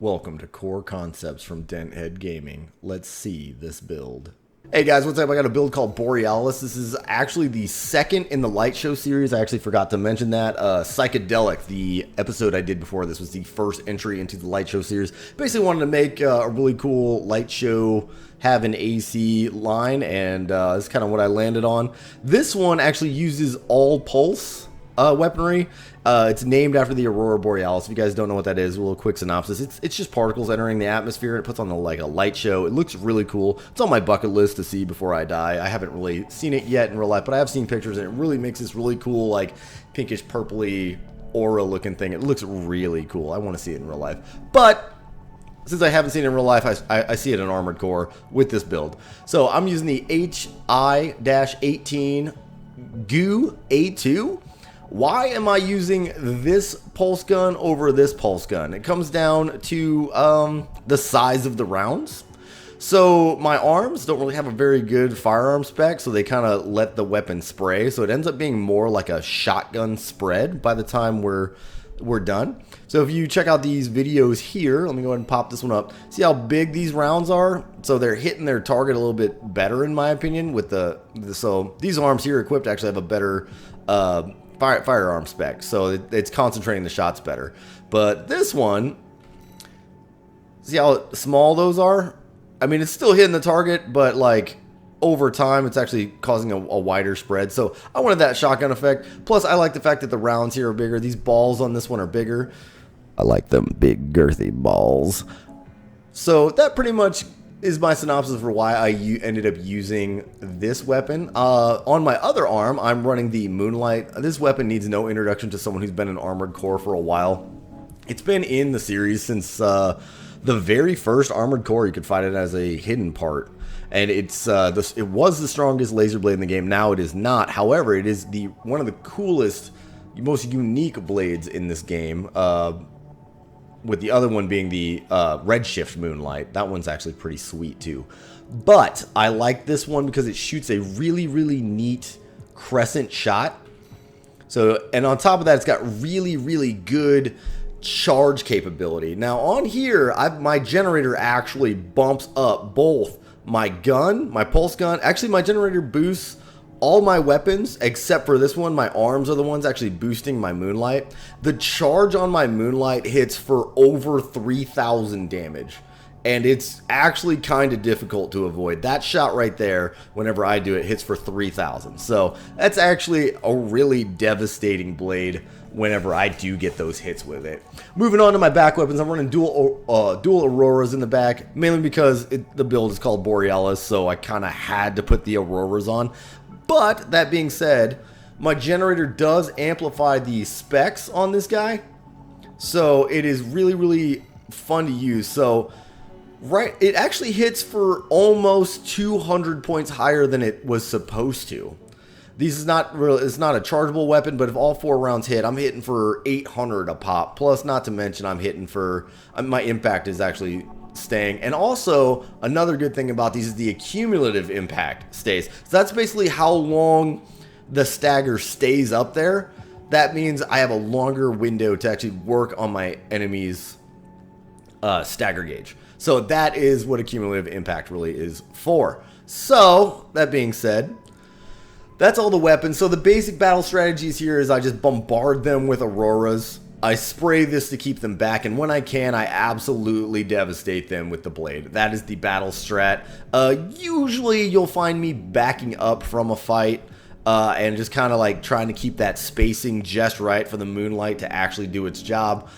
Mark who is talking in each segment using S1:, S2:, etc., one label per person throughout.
S1: Welcome to Core Concepts from Dent Gaming. Let's see this build. Hey guys, what's up? I got a build called Borealis. This is actually the second in the light show series. I actually forgot to mention that. Psychedelic, the episode I did before this, was the first entry into the light show series. Basically wanted to make a really cool light show, have an AC line, and that's kind of what I landed on. This one actually uses all pulse weaponry. It's named after the Aurora Borealis. If you guys don't know what that is, a little quick synopsis. It's just particles entering the atmosphere, and it puts on like a light show. It looks really cool. It's on my bucket list to see before I die. I haven't really seen it yet in real life, but I have seen pictures, and it really makes this really cool, like pinkish purpley aura looking thing. It looks really cool. I want to see it in real life, but since I haven't seen it in real life, I see it in Armored Core with this build. So I'm using the HI-18 GOO A2. Why am I using this pulse gun over this pulse gun? It comes down to the size of the rounds. So my arms don't really have a very good firearm spec, so they kind of let the weapon spray. So it ends up being more like a shotgun spread by the time we're done. So if you check out these videos here, let me go ahead and pop this one up. See how big these rounds are? So they're hitting their target a little bit better, in my opinion. So these arms here equipped actually have a better firearm spec, so it's concentrating the shots better. But this one, see how small those are? I mean, it's still hitting the target, but like over time, it's actually causing a wider spread. So I wanted that shotgun effect. Plus, I like the fact that the rounds here are bigger. These balls on this one are bigger. I like them big, girthy balls. So that pretty much is my synopsis for why I ended up using this weapon. On my other arm, I'm running the Moonlight. This weapon needs no introduction to someone who's been in Armored Core for a while. It's been in the series since the very first Armored Core. You could find it as a hidden part. And it was the strongest laser blade in the game. Now it is not. However, it is one of the coolest, most unique blades in this game. With the other one being the Redshift Moonlight. That one's actually pretty sweet too. But I like this one because it shoots a really, really neat crescent shot. So, and on top of that, it's got really, really good charge capability. Now on here, my generator actually bumps up both my gun, my pulse gun. Actually, my generator boosts all my weapons, except for this one. My arms are the ones actually boosting my Moonlight. The charge on my Moonlight hits for over 3,000 damage. And it's actually kind of difficult to avoid. That shot right there, whenever I do it, hits for 3,000. So that's actually a really devastating blade whenever I do get those hits with it. Moving on to my back weapons, I'm running dual Auroras in the back, mainly because the build is called Borealis, so I kind of had to put the Auroras on. But that being said, my generator does amplify the specs on this guy, so it is really, really fun to use. So it actually hits for almost 200 points higher than it was supposed to. It's not a chargeable weapon, but if all 4 rounds hit, I'm hitting for 800 a pop. Plus, not to mention, I'm hitting for my impact is actually staying. And also, another good thing about these is the accumulative impact stays. So that's basically how long the stagger stays up there. That means I have a longer window to actually work on my enemy's stagger gauge. So that is what accumulative impact really is for. So, that being said, that's all the weapons. So the basic battle strategies here is I just bombard them with Auroras. I spray this to keep them back, and when I can, I absolutely devastate them with the blade. That is the battle strat. Usually, you'll find me backing up from a fight and just kind of like trying to keep that spacing just right for the Moonlight to actually do its job.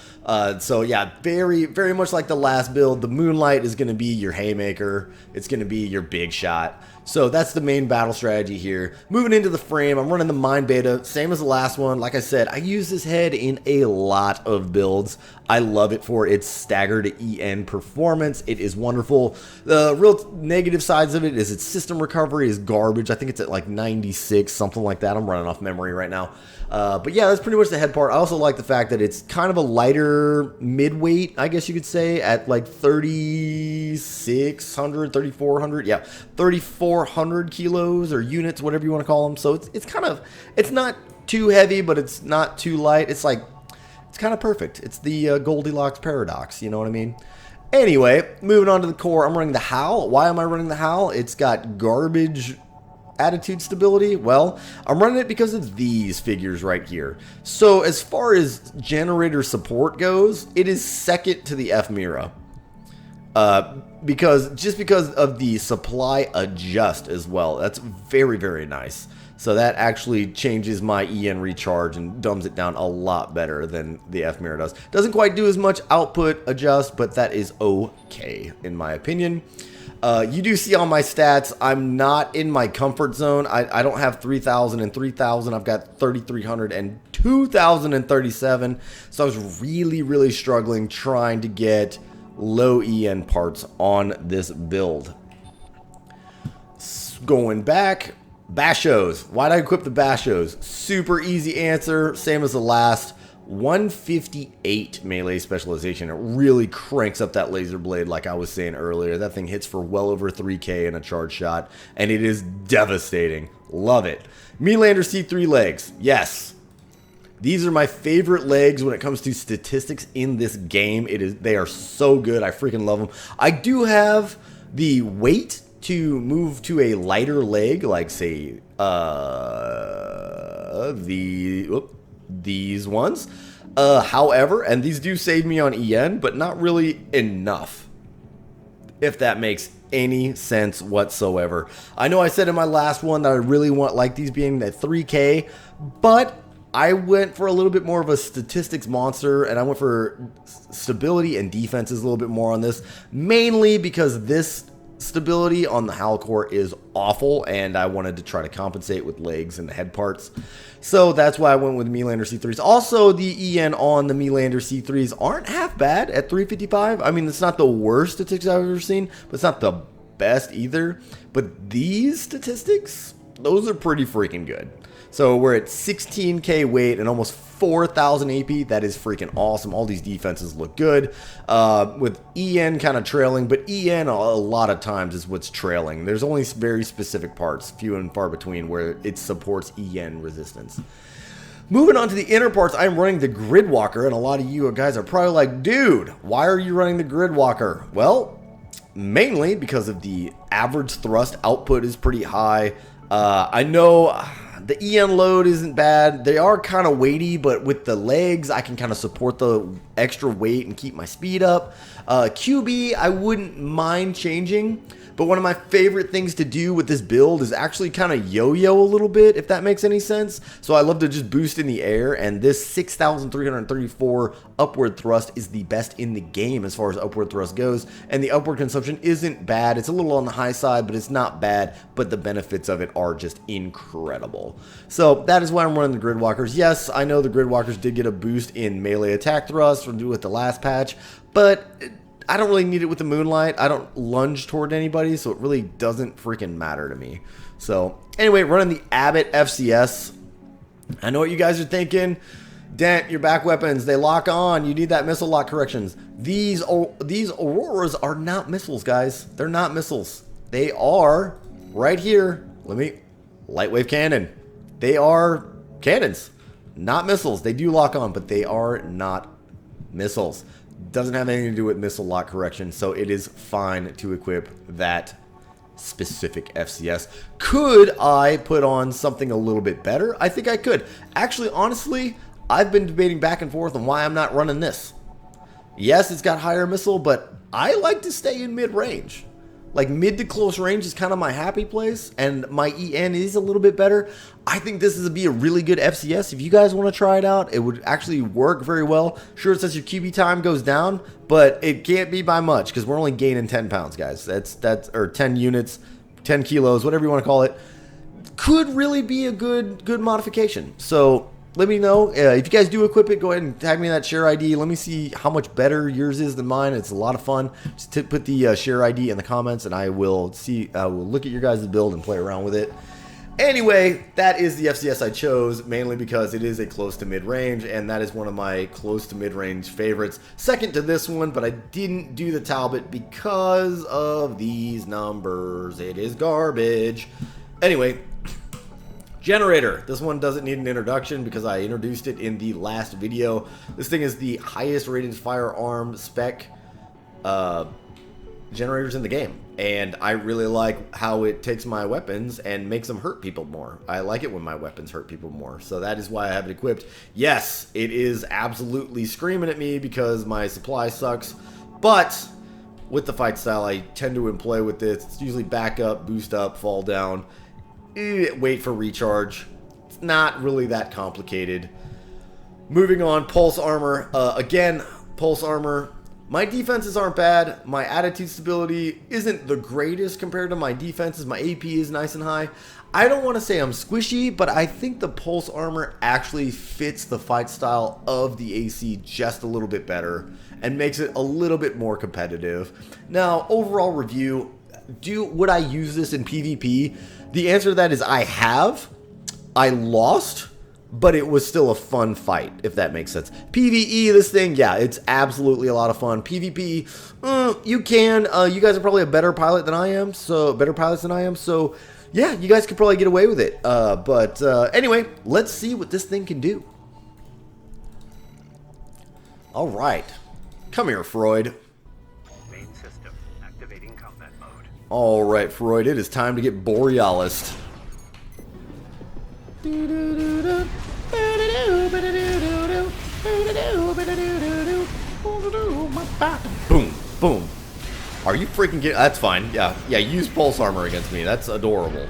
S1: So yeah, very, very much like the last build, the Moonlight is going to be your haymaker. It's going to be your big shot. So that's the main battle strategy here. Moving into the frame, I'm running the Mind Beta, same as the last one. Like I said, I use this head in a lot of builds. I love it for its staggered EN performance. It is wonderful. The real negative sides of it is its system recovery is garbage. I think it's at like 96, something like that. I'm running off memory right now. But yeah, that's pretty much the head part. I also like the fact that it's kind of a lighter mid-weight, I guess you could say, at like 3,600, 3,400. Yeah, 3,400 kilos or units, whatever you want to call them. So it's kind of, it's not too heavy, but it's not too light. It's It's kind of perfect. It's the Goldilocks paradox, you know what I mean? Anyway, moving on to the core, I'm running the Howl. Why am I running the Howl? It's got garbage attitude stability. Well, I'm running it because of these figures right here. So as far as generator support goes, it is second to the F-Mira. Because of the supply adjust as well. That's very, very nice. So that actually changes my EN recharge and dumbs it down a lot better than the F-Mirror does. Doesn't quite do as much output adjust, but that is okay in my opinion. You do see on my stats, I'm not in my comfort zone. I don't have 3,000 and 3,000. I've got 3,300 and 2,037. So I was really, really struggling trying to get low EN parts on this build. Going back, Bashos. Why'd I equip the Bashos? Super easy answer, same as the last. 158 melee specialization. It really cranks up that laser blade like I was saying earlier. That thing hits for well over 3k in a charge shot, and it is devastating. Love it. Melander C3 legs. Yes. These are my favorite legs when it comes to statistics in this game. They are so good. I freaking love them. I do have the weight to move to a lighter leg, like say these ones. However, and these do save me on EN, but not really enough, if that makes any sense whatsoever. I know I said in my last one that I really want like these being at 3k, but I went for a little bit more of a statistics monster, and I went for stability and defenses a little bit more on this, mainly because this stability on the Howl core is awful, and I wanted to try to compensate with legs and head parts. So that's why I went with Melander C3s. Also, the EN on the Melander C3s aren't half bad at 355. I mean, it's not the worst statistics I've ever seen, but it's not the best either. But these statistics, those are pretty freaking good. So we're at 16k weight and almost 4,000 AP. That is freaking awesome. All these defenses look good. With EN kind of trailing, but EN a lot of times is what's trailing. There's only very specific parts, few and far between, where it supports EN resistance. Moving on to the inner parts, I'm running the Gridwalker, and a lot of you guys are probably like, dude, why are you running the Gridwalker? Well, mainly because of the average thrust output is pretty high. I know the EN load isn't bad. They are kind of weighty, but with the legs, I can kind of support the extra weight and keep my speed up. QB, I wouldn't mind changing, but one of my favorite things to do with this build is actually kind of yo-yo a little bit, if that makes any sense. So I love to just boost in the air, and this 6,334 upward thrust is the best in the game as far as upward thrust goes, and the upward consumption isn't bad. It's a little on the high side, but it's not bad, but the benefits of it are just incredible. So that is why I'm running the Gridwalkers. Yes, I know the Gridwalkers did get a boost in melee attack thrust from with the last patch, but I don't really need it with the Moonlight. I don't lunge toward anybody, so it really doesn't freaking matter to me. So anyway, running the Abbott FCS. I know what you guys are thinking. Dent, your back weapons, they lock on. You need that missile lock corrections. These Auroras are not missiles, guys. They're not missiles. They are right here. Lightwave cannon. They are cannons, not missiles. They do lock on, but they are not missiles. Doesn't have anything to do with missile lock correction, so it is fine to equip that specific FCS. Could I put on something a little bit better? I think I could. Actually, honestly, I've been debating back and forth on why I'm not running this. Yes, it's got higher missile, but I like to stay in mid-range. Like, mid to close range is kind of my happy place, and my EN is a little bit better. I think this is be a really good FCS. If you guys want to try it out, it would actually work very well. Sure, it says your QB time goes down, but it can't be by much because we're only gaining 10 pounds, guys. That's or 10 units, 10 kilos, whatever you want to call it. Could really be a good modification. So let me know. If you guys do equip it, go ahead and tag me in that share ID. Let me see how much better yours is than mine. It's a lot of fun. Just to put the share ID in the comments, and I will look at your guys' build and play around with it. Anyway, that is the FCS I chose, mainly because it is a close to mid-range, and that is one of my close to mid-range favorites. Second to this one, but I didn't do the Talbot because of these numbers. It is garbage. Anyway, Generator. This one doesn't need an introduction because I introduced it in the last video. This thing is the highest rated firearm spec generators in the game, and I really like how it takes my weapons and makes them hurt people more. I like it when my weapons hurt people more, so that is why I have it equipped. Yes, it is absolutely screaming at me because my supply sucks, but with the fight style I tend to employ with this, it's usually back up, boost up, fall down, wait for recharge. It's not really that complicated. Moving on, pulse armor. Again, pulse armor. My defenses aren't bad. My attitude stability isn't the greatest compared to my defenses. My AP is nice and high. I don't want to say I'm squishy, but I think the pulse armor actually fits the fight style of the AC just a little bit better and makes it a little bit more competitive. Now, overall review, would I use this in PvP? The answer to that is I have. I lost, but it was still a fun fight, if that makes sense. PvE, this thing, yeah, it's absolutely a lot of fun. PvP, you guys are probably a better pilot than I am, so yeah, you guys could probably get away with it. But anyway, let's see what this thing can do. All right, come here, Freud.
S2: Main system activating combat mode.
S1: All right, Freud, it is time to get Borealist. Boom, boom. Are you freaking kidding? That's fine. Yeah, use pulse armor against me. That's adorable.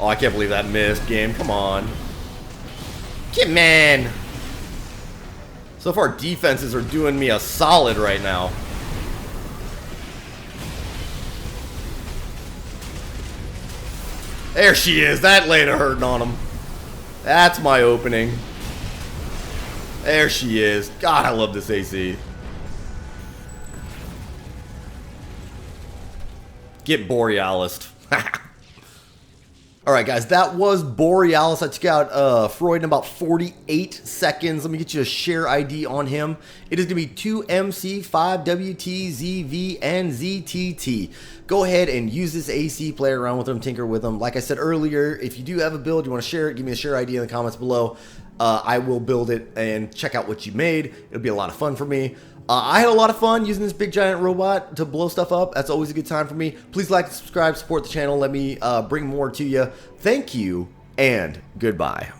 S1: Oh, I can't believe that missed, game. Come on. Come on. So far, defenses are doing me a solid right now. There she is. That laid a hurting on him. That's my opening. There she is. God, I love this AC. Get Borealist. Alright guys, that was Borealis. I took out Freud in about 48 seconds. Let me get you a share ID on him. It is going to be 2MC5WTZV and ZTT. Go ahead and use this AC, play around with them, tinker with them. Like I said earlier, if you do have a build, you want to share it, give me a share ID in the comments below. I will build it and check out what you made. It'll be a lot of fun for me. I had a lot of fun using this big giant robot to blow stuff up. That's always a good time for me. Please like and subscribe, support the channel. Let me bring more to you. Thank you, and goodbye.